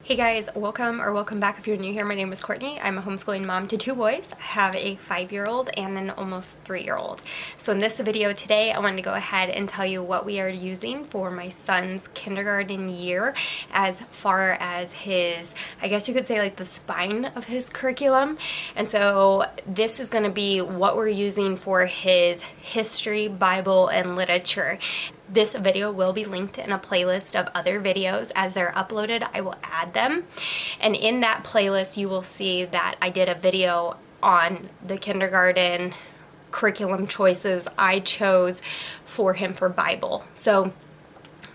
Hey guys, welcome back if you're new here. My name is Courtney. I'm a homeschooling mom to two boys. I have a 5-year-old and an almost 3-year-old. So in this video today, I wanted to go ahead and tell you what we are using for my son's kindergarten year as far as his, I guess you could say like the spine of his curriculum. And so this is going to be what we're using for his history, Bible, and literature. This video will be linked in a playlist of other videos. As they're uploaded, I will add them. And in that playlist, you will see that I did a video on the kindergarten curriculum choices I chose for him for Bible. So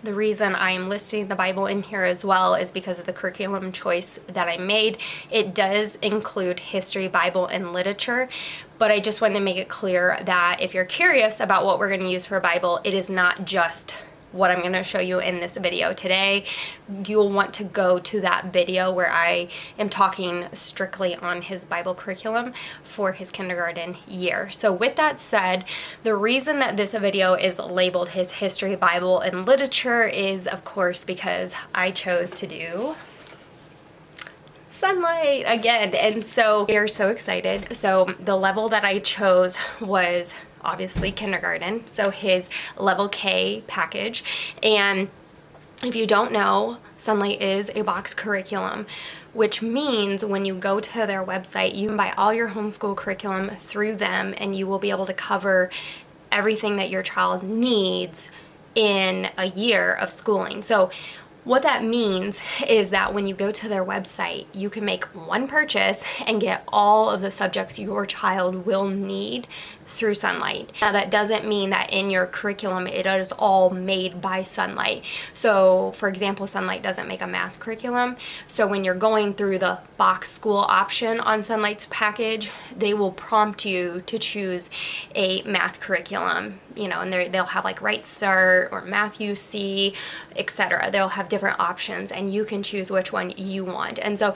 the reason I am listing the Bible in here as well is because of the curriculum choice that I made. It does include history, Bible, and literature, but I just wanted to make it clear that if you're curious about what we're going to use for Bible, it is not just what I'm going to show you in this video today. You'll want to go to that video where I am talking strictly on his Bible curriculum for his kindergarten year. So with that said, the reason that this video is labeled his history, Bible, and literature is of course because I chose to do Sonlight again, and so we are so excited. So the level that I chose was obviously kindergarten, so his level K package. And if you don't know, Sonlight is a box curriculum, which means when you go to their website, you can buy all your homeschool curriculum through them, and you will be able to cover everything that your child needs in a year of schooling. So what that means is that when you go to their website, you can make one purchase and get all of the subjects your child will need through Sonlight. Now that doesn't mean that in your curriculum it is all made by Sonlight. So for example, Sonlight doesn't make a math curriculum. So when you're going through the box school option on Sonlight's package, they will prompt you to choose a math curriculum, you know, and they'll have like Right Start or Math UC, etc. They'll have different options and you can choose which one you want. And so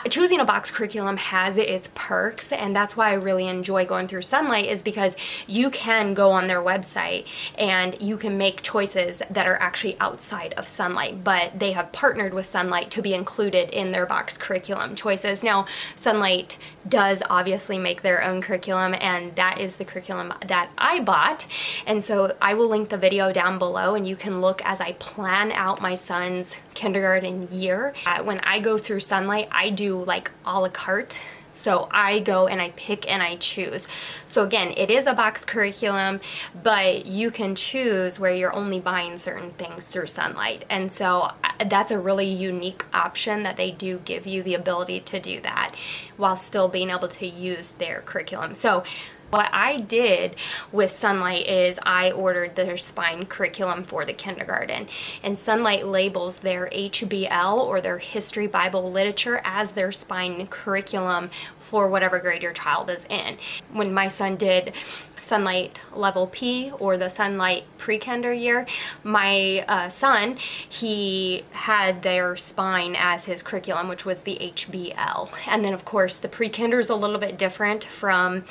choosing a box curriculum has its perks, and that's why I really enjoy going through Sonlight, is because you can go on their website and you can make choices that are actually outside of Sonlight, but they have partnered with Sonlight to be included in their box curriculum choices. Now, Sonlight does obviously make their own curriculum, and that is the curriculum that I bought. And so I will link the video down below, and you can look as I plan out my son's kindergarten year. When I go through Sonlight, I do like a la carte. So I go and I pick and I choose. So again, it is a box curriculum, but you can choose where you're only buying certain things through Sonlight. And so that's a really unique option that they do give you the ability to do that while still being able to use their curriculum. So what I did with Sonlight is I ordered their spine curriculum for the kindergarten, and Sonlight labels their HBL or their history, Bible, literature as their spine curriculum for whatever grade your child is in. When my son did Sonlight level P or the Sonlight pre-kinder year, my son, he had their spine as his curriculum, which was the HBL. And then of course the pre-kinder is a little bit different from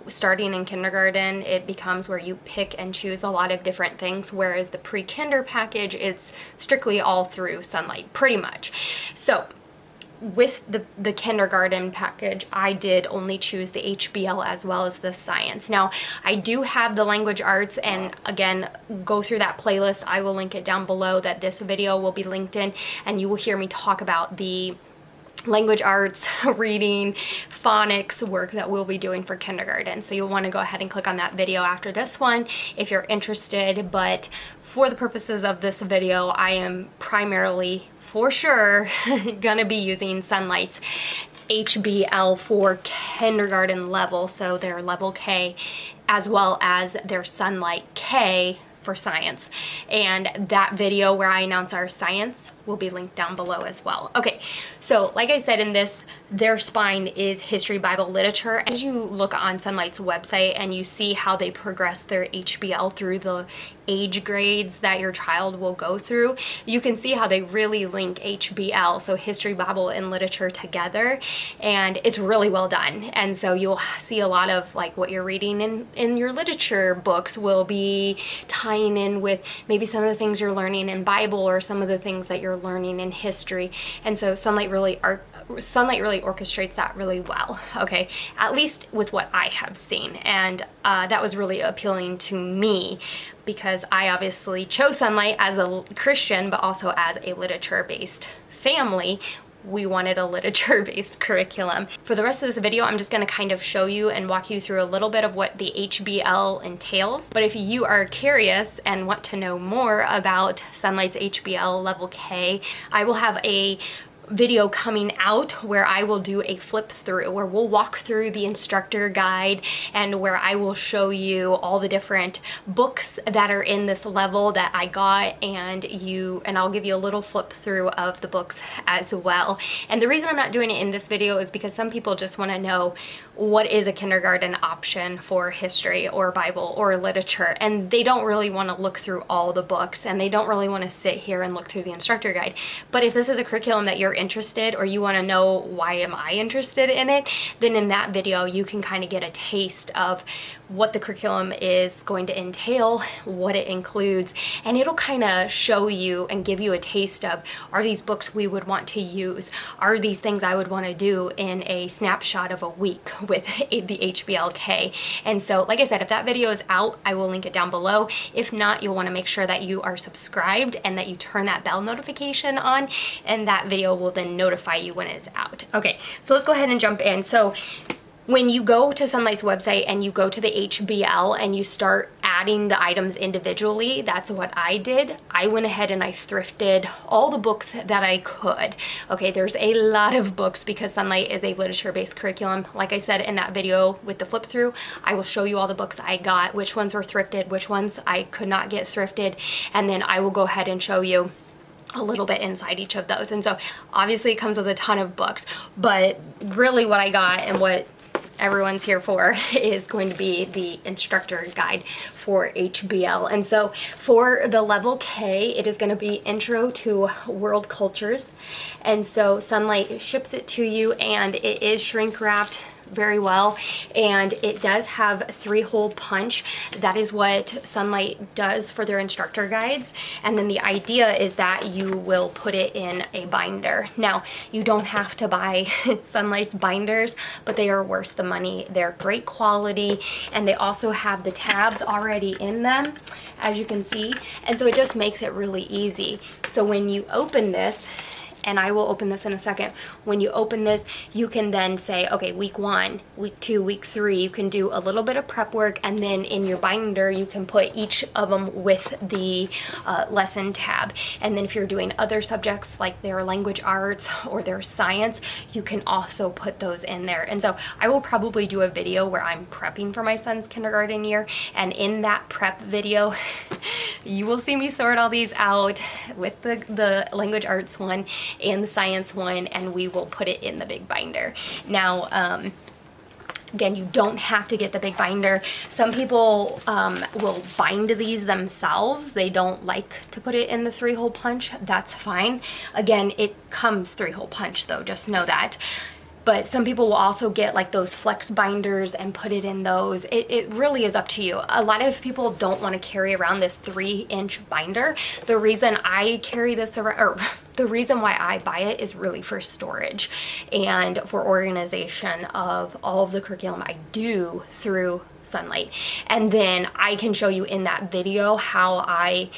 starting in kindergarten. It becomes where you pick and choose a lot of different things, whereas the pre-kinder package, it's strictly all through Sonlight, pretty much. So with the kindergarten package, I did only choose the HBL as well as the science. Now, I do have the language arts, and again, go through that playlist. I will link it down below that this video will be linked in, and you will hear me talk about the language arts, reading, phonics work that we'll be doing for kindergarten. So you'll want to go ahead and click on that video after this one if you're interested. But for the purposes of this video, I am primarily, for sure, gonna be using Sonlight's HBL for kindergarten level, so their level K, as well as their Sonlight K for science. And that video where I announce our science will be linked down below as well. Okay, so like I said, in this, their spine is history, Bible, literature. As you look on Sonlight's website and you see how they progress their HBL through the age grades that your child will go through, you can see how they really link HBL, so history, Bible, and literature together, and it's really well done. And so you'll see a lot of like what you're reading in your literature books will be tied tying in with maybe some of the things you're learning in Bible or some of the things that you're learning in history. And so Sonlight really orchestrates that really well, okay? At least with what I have seen. And that was really appealing to me because I obviously chose Sonlight as a Christian, but also as a literature-based family. We wanted a literature-based curriculum. For the rest of this video, I'm just gonna kind of show you and walk you through a little bit of what the HBL entails. But if you are curious and want to know more about Sonlight's HBL Level K, I will have a video coming out where I will do a flip through, where we'll walk through the instructor guide and where I will show you all the different books that are in this level that I got, and I'll give you a little flip through of the books as well. And the reason I'm not doing it in this video is because some people just want to know what is a kindergarten option for history or Bible or literature, and they don't really want to look through all the books, and they don't really want to sit here and look through the instructor guide. But if this is a curriculum that you're interested, or you want to know why am I interested in it, then in that video you can kind of get a taste of what the curriculum is going to entail, what it includes, and it'll kind of show you and give you a taste of, are these books we would want to use? Are these things I would want to do in a snapshot of a week with the HBL-K? And so, like I said, if that video is out, I will link it down below. If not, you'll want to make sure that you are subscribed and that you turn that bell notification on, and that video will then notify you when it's out. Okay, so let's go ahead and jump in. So when you go to Sonlight's website and you go to the HBL and you start adding the items individually, that's what I did. I went ahead and I thrifted all the books that I could. Okay, there's a lot of books because Sonlight is a literature-based curriculum. Like I said in that video with the flip through, I will show you all the books I got, which ones were thrifted, which ones I could not get thrifted, and then I will go ahead and show you a little bit inside each of those. And so obviously it comes with a ton of books, but really what I got and what everyone's here for is going to be the instructor guide for HBL. And so for the level K, it is going to be Intro to World Cultures. And so Sonlight ships it to you, and it is shrink wrapped very well, and it does have 3-hole punch. That is what Sonlight does for their instructor guides, and then the idea is that you will put it in a binder. Now, you don't have to buy Sonlight's binders, but they are worth the money. They're great quality, and they also have the tabs already in them, as you can see, and so it just makes it really easy. So when you open this, and I will open this in a second. When you open this, you can then say, okay, week 1, week 2, week 3, you can do a little bit of prep work, and then in your binder, you can put each of them with the lesson tab. And then if you're doing other subjects like their language arts or their science, you can also put those in there. And so I will probably do a video where I'm prepping for my son's kindergarten year, and in that prep video, you will see me sort all these out with the language arts one and the science one, and we will put it in the big binder. Now, again, you don't have to get the big binder. Some people will bind these themselves. They don't like to put it in the 3-hole punch. That's fine. Again, it comes 3-hole punch though, just know that. But some people will also get like those flex binders and put it in those. It really is up to you. A lot of people don't want to carry around this 3-inch binder. The reason I carry this around, or the reason why I buy it, is really for storage and for organization of all of the curriculum I do through Sonlight. And then I can show you in that video how I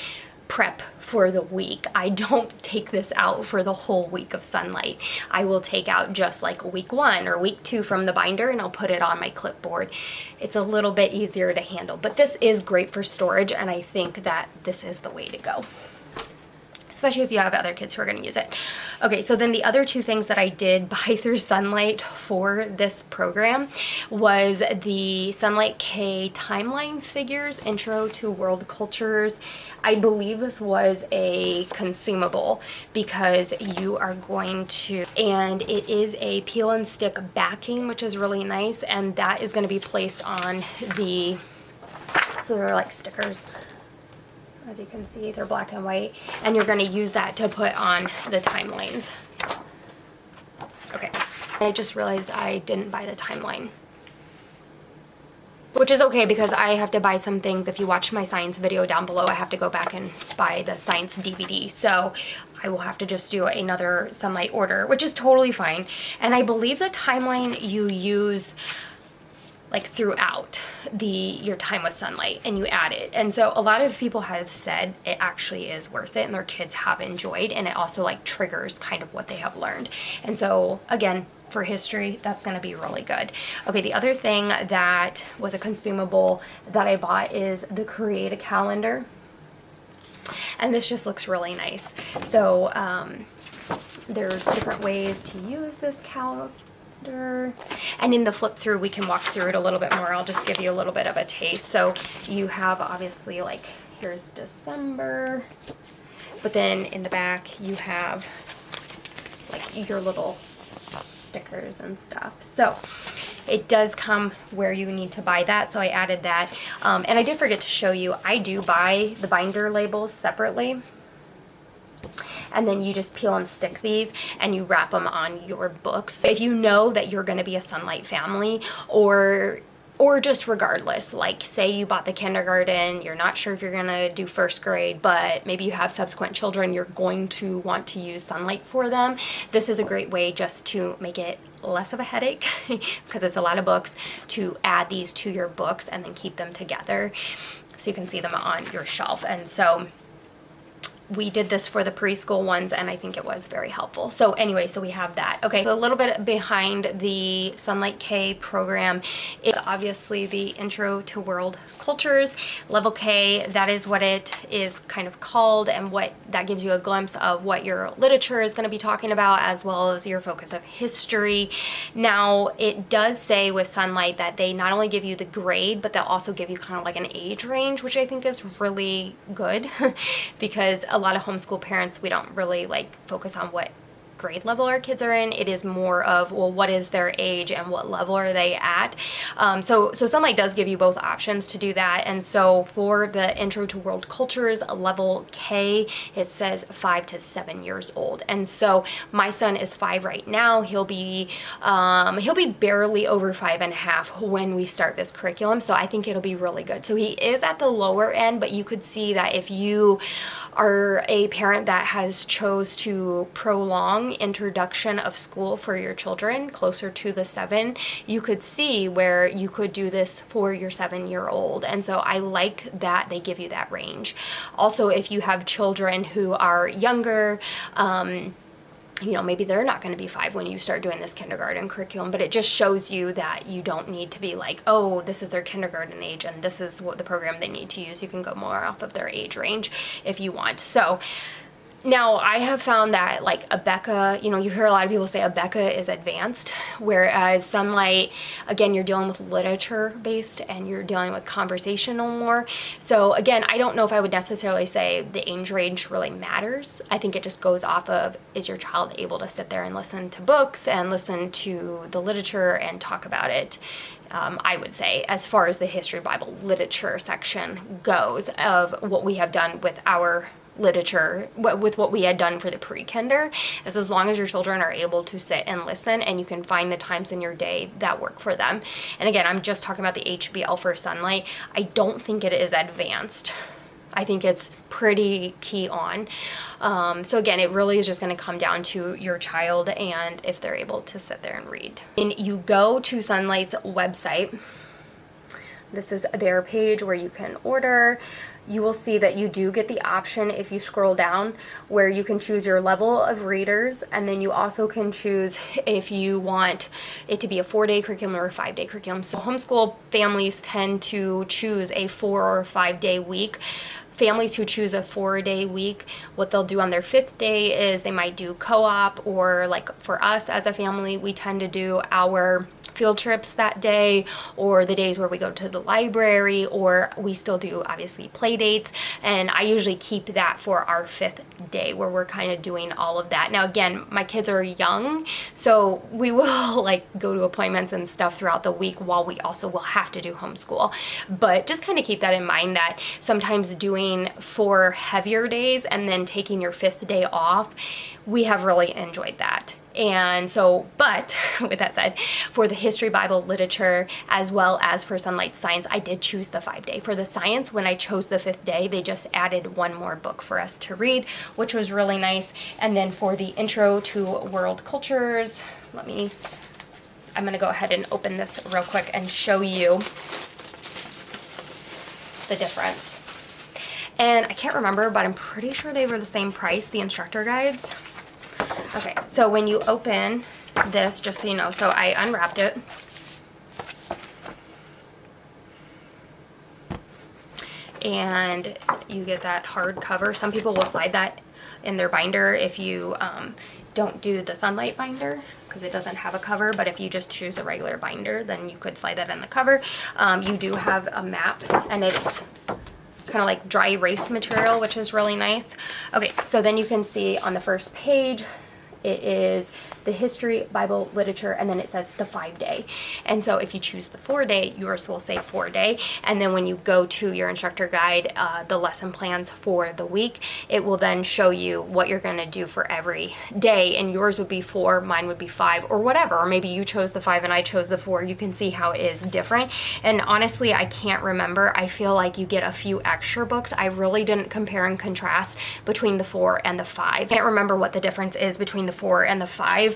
prep for the week. I don't take this out for the whole week of Sonlight. I will take out just like week 1 or week 2 from the binder, and I'll put it on my clipboard. It's a little bit easier to handle, but this is great for storage, and I think that this is the way to go, especially if you have other kids who are going to use it. Okay, so then the other 2 things that I did buy through Sonlight for this program was the Sonlight K timeline figures, Intro to World Cultures. I believe this was a consumable because you are going to, and it is a peel and stick backing, which is really nice, and that is going to be placed on the, so they're like stickers. As you can see, they're black and white, and you're going to use that to put on the timelines. Okay, I just realized I didn't buy the timeline. which is okay because I have to buy some things. If you watch my science video down below, I have to go back and buy the science DVD. So I will have to just do another Sonlight order, which is totally fine. And I believe the timeline you use like throughout your time with Sonlight, and you add it. And so a lot of people have said it actually is worth it and their kids have enjoyed, and it also like triggers kind of what they have learned. And so again, for history, that's going to be really good. Okay, the other thing that was a consumable that I bought is the Create a Calendar. And this just looks really nice. So there's different ways to use this calendar. And in the flip through, we can walk through it a little bit more. I'll just give you a little bit of a taste. So you have obviously like, here's December, but then in the back you have like your little stickers and stuff. So it does come where you need to buy that, so I added that. And I did forget to show you, I do buy the binder labels separately, and then you just peel and stick these and you wrap them on your books. So if you know that you're going to be a Sonlight family, or just regardless, like say you bought the kindergarten, you're not sure if you're gonna do first grade, but maybe you have subsequent children, you're going to want to use Sonlight for them. This is a great way just to make it less of a headache because it's a lot of books, to add these to your books and then keep them together so you can see them on your shelf. And so we did this for the preschool ones, and I think it was very helpful. So anyway, so we have that. Okay, so a little bit behind the Sonlight K program is obviously the Intro to World Cultures. Level K, that is what it is kind of called, and what that gives you a glimpse of what your literature is going to be talking about, as well as your focus of history. Now, it does say with Sonlight that they not only give you the grade, but they'll also give you kind of like an age range, which I think is really good because a lot of homeschool parents, we don't really like focus on what grade level our kids are in. It is more of, well, what is their age and what level are they at? So Sonlight does give you both options to do that. And so for the Intro to World Cultures Level K, it says 5 to 7 years old. And so my son is 5 right now. He'll be barely over 5.5 when we start this curriculum. So I think it'll be really good. So he is at the lower end, but you could see that if you are a parent that has chose to prolong introduction of school for your children closer to the 7, you could see where you could do this for your 7-year-old. And so I like that they give you that range. Also, if you have children who are younger, you know, maybe they're not going to be 5 when you start doing this kindergarten curriculum, but it just shows you that you don't need to be like, oh, this is their kindergarten age and this is what the program they need to use. You can go more off of their age range if you want. So now I have found that like Abeka, you know, you hear a lot of people say Abeka is advanced, whereas Sonlight, again, you're dealing with literature based and you're dealing with conversational more. So again, I don't know if I would necessarily say the age range really matters. I think it just goes off of, is your child able to sit there and listen to books and listen to the literature and talk about it? I would say, as far as the History Bible literature section goes, of what we have done with our literature, with what we had done for the pre-kinder, is as long as your children are able to sit and listen and you can find the times in your day that work for them. And again, I'm just talking about the HBL for Sonlight. I don't think it is advanced. I think it's pretty key on. So again, it really is just going to come down to your child and if they're able to sit there and read. And you go to Sonlight's website. This is their page where you can order. You will see that you do get the option, if you scroll down, where you can choose your level of readers, and then you also can choose if you want it to be a 4-day curriculum or a 5-day curriculum. So homeschool families tend to choose a 4 or 5-day week. Families who choose a 4-day week, what they'll do on their 5th day is they might do co-op, or like for us as a family, we tend to do our field trips that day, or the days where we go to the library, or we still do obviously play dates. And I usually keep that for our 5th day where we're kind of doing all of that. Now again, my kids are young, so we will like go to appointments and stuff throughout the week while we also will have to do homeschool. But just kind of keep that in mind, that sometimes doing 4 heavier days and then taking your 5th day off, we have really enjoyed that. And so, but with that said, for the history, Bible, literature, as well as for Sonlight Science, I did choose the 5-day. For the science, when I chose the 5th day, they just added one more book for us to read, which was really nice. And then for the intro to world cultures, I'm going to go ahead and open this real quick and show you the difference. And I can't remember, but I'm pretty sure they were the same price, the instructor guides. Okay, so when you open this, just so you know, so I unwrapped it. And you get that hard cover. Some people will slide that in their binder if you don't do the Sonlight binder, because it doesn't have a cover. But if you just choose a regular binder, then you could slide that in the cover. You do have a map, and it's kind of like dry erase material, which is really nice. Okay, so then you can see on the first page, it is the history, Bible, literature, and then it says the 5-day. And so if you choose the 4-day, yours will say 4-day. And then when you go to your instructor guide, the lesson plans for the week, it will then show you what you're going to do for every day. And yours would be 4, mine would be 5, or whatever. Or maybe you chose the 5 and I chose the 4. You can see how it is different. And honestly, I can't remember. I feel like you get a few extra books. I really didn't compare and contrast between the 4 and the 5. I can't remember what the difference is between the 4 and the 5.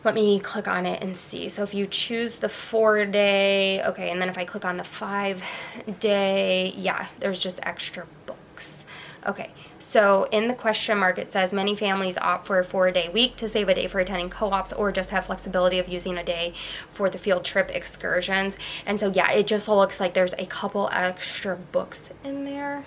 Let me click on it and see. So if you choose the 4-day, okay, and then if I click on the 5-day, yeah, there's just extra books. Okay, so in the question mark, it says many families opt for a 4-day week to save a day for attending co-ops, or just have flexibility of using a day for the field trip excursions. And so, yeah, it just looks like there's a couple extra books in there.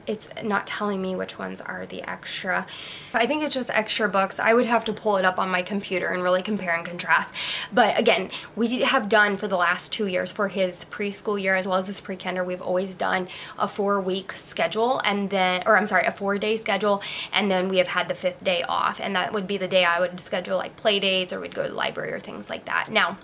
It's not telling me which ones are the extra. I think it's just extra books. I would have to pull it up on my computer and really compare and contrast. But again, we have done for the last 2 years, for his preschool year as well as his pre-kinder, we've always done a 4-week schedule, and then, or I'm sorry, a 4-day schedule, and then we have had the 5th day off, and that would be the day I would schedule like play dates, or we'd go to the library or things like that. Now,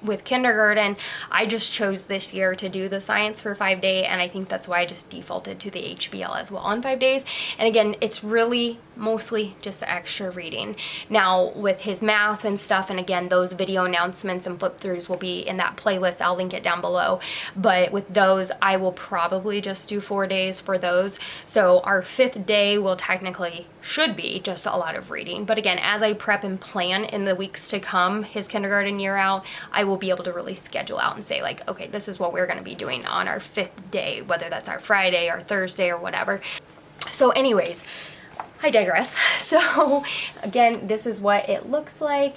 with kindergarten, I just chose this year to do the science for 5-day, and I think that's why I just defaulted to the HBL as well on 5 days. And again, it's really mostly just extra reading. Now with his math and stuff, and again, those video announcements and flip throughs will be in that playlist. I'll link it down below. But with those, I will probably just do 4 days for those. So our 5th day will technically should be just a lot of reading. But again, as I prep and plan in the weeks to come, his kindergarten year out, I will be able to really schedule out and say like, okay, this is what we're going to be doing on our 5th day, whether that's our Friday or Thursday or whatever. So anyways, I digress. So again, this is what it looks like.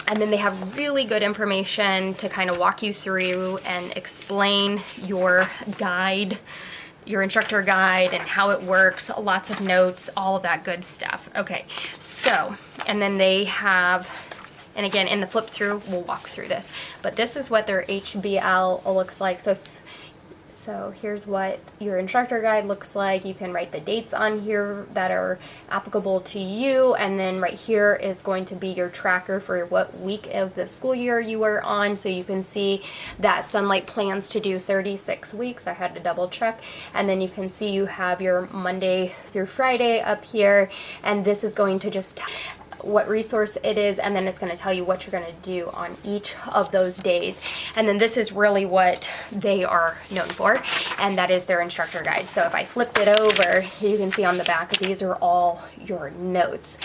And then they have really good information to kind of walk you through and explain your guide, your instructor guide, and how it works, lots of notes, all of that good stuff. Okay, so, and then they have, and again, in the flip through, we'll walk through this, but this is what their HBL looks like. So here's what your instructor guide looks like. You can write the dates on here that are applicable to you, and then right here is going to be your tracker for what week of the school year you are on, so you can see that Sonlight plans to do 36 weeks. I had to double check. And then you can see you have your Monday through Friday up here, and this is going to just what resource it is, and then it's going to tell you what you're going to do on each of those days. And then this is really what they are known for, and that is their instructor guide. So if I flipped it over, you can see on the back, these are all your notes.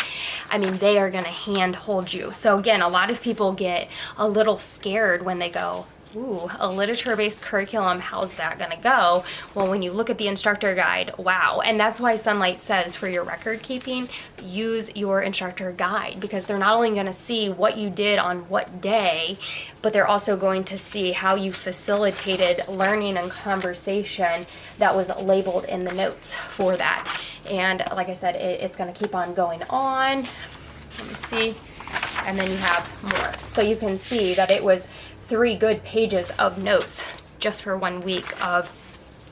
I mean, they are going to hand hold you. So again, a lot of people get a little scared when they go, ooh, a literature-based curriculum, how's that gonna go? Well, when you look at the instructor guide, wow. And that's why Sonlight says for your record keeping, use your instructor guide, because they're not only gonna see what you did on what day, but they're also going to see how you facilitated learning and conversation that was labeled in the notes for that. And like I said, it's gonna keep on going on. Let me see. And then you have more. So you can see that it was 3 good pages of notes just for 1 week of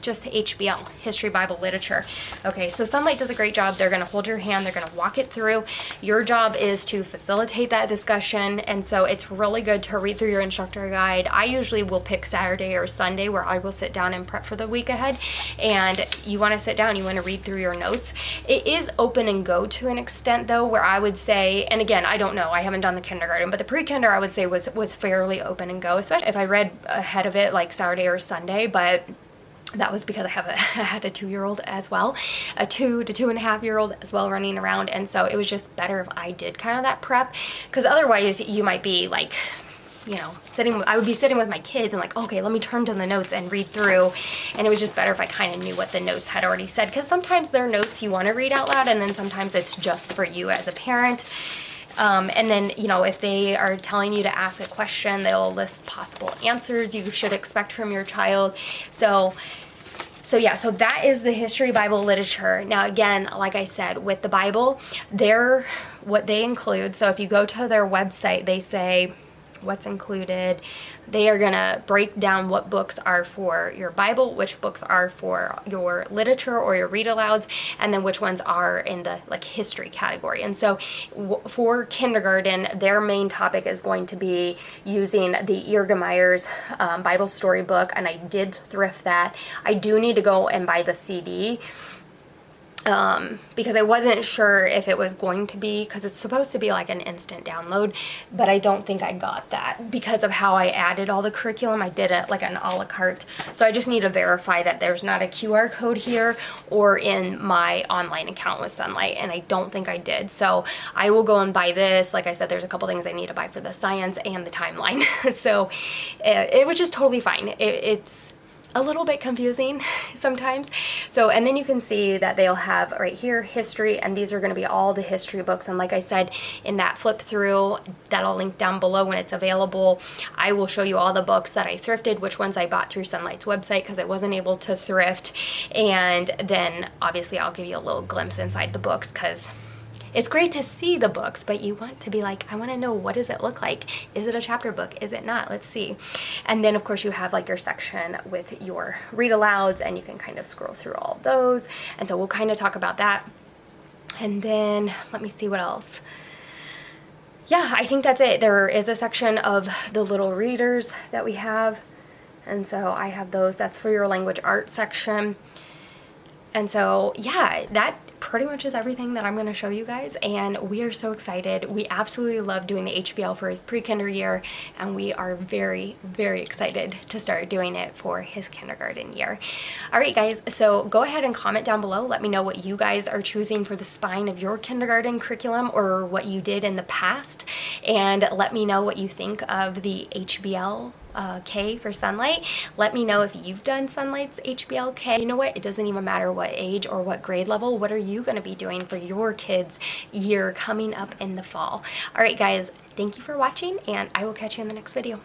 just HBL, History, Bible, Literature. Okay, so Sonlight does a great job. They're going to hold your hand. They're going to walk it through. Your job is to facilitate that discussion. And so it's really good to read through your instructor guide. I usually will pick Saturday or Sunday where I will sit down and prep for the week ahead. And you want to sit down, you want to read through your notes. It is open and go to an extent though, where I would say, and again, I don't know, I haven't done the kindergarten, but the pre-kinder I would say was fairly open and go, especially if I read ahead of it like Saturday or Sunday, but that was because I had a 2-year-old as well, a 2 to 2.5-year-old as well running around. And so it was just better if I did kind of that prep, because otherwise you might be like, you know, I would be sitting with my kids and like, okay, let me turn to the notes and read through. And it was just better if I kind of knew what the notes had already said, because sometimes there are notes you want to read out loud and then sometimes it's just for you as a parent. And then, you know, if they are telling you to ask a question, they'll list possible answers you should expect from your child. So yeah, so that is the History, Bible, Literature. Now, again, like I said, with the Bible, what they include. So if you go to their website, they say what's included. They are going to break down what books are for your Bible, which books are for your literature or your read alouds, and then which ones are in the like history category. And so for kindergarten, their main topic is going to be using the Irgemeyer's Bible storybook, and I did thrift that. I do need to go and buy the CD. Because I wasn't sure if it was going to be, because it's supposed to be like an instant download, but I don't think I got that because of how I added all the curriculum. I did it like an a la carte. So I just need to verify that there's not a QR code here or in my online account with Sonlight, and I don't think I did. So I will go and buy this. Like I said, there's a couple things I need to buy for the science and the timeline. So it was just totally fine. It's a little bit confusing sometimes. So, and then you can see that they'll have right here history, and these are going to be all the history books. And like I said, in that flip through, that'll link down below when it's available. I will show you all the books that I thrifted, which ones I bought through Sonlight's website because I wasn't able to thrift. And then obviously I'll give you a little glimpse inside the books, because it's great to see the books, but you want to be like, I want to know, what does it look like? Is it a chapter book? Is it not? Let's see. And then of course you have like your section with your read alouds, and you can kind of scroll through all of those. And so we'll kind of talk about that. And then let me see what else. Yeah, I think that's it. There is a section of the little readers that we have. And so I have those. That's for your language arts section. And so yeah, that pretty much is everything that I'm going to show you guys, and we are so excited. We absolutely love doing the HBL for his pre-kinder year, and we are very, very excited to start doing it for his kindergarten year. All right, guys, so go ahead and comment down below. Let me know what you guys are choosing for the spine of your kindergarten curriculum, or what you did in the past, and let me know what you think of the HBL-K for Sonlight. Let me know if you've done Sonlight's HBL-K. You know what? It doesn't even matter what age or what grade level. What are you going to be doing for your kids' year coming up in the fall? All right, guys, thank you for watching, and I will catch you in the next video.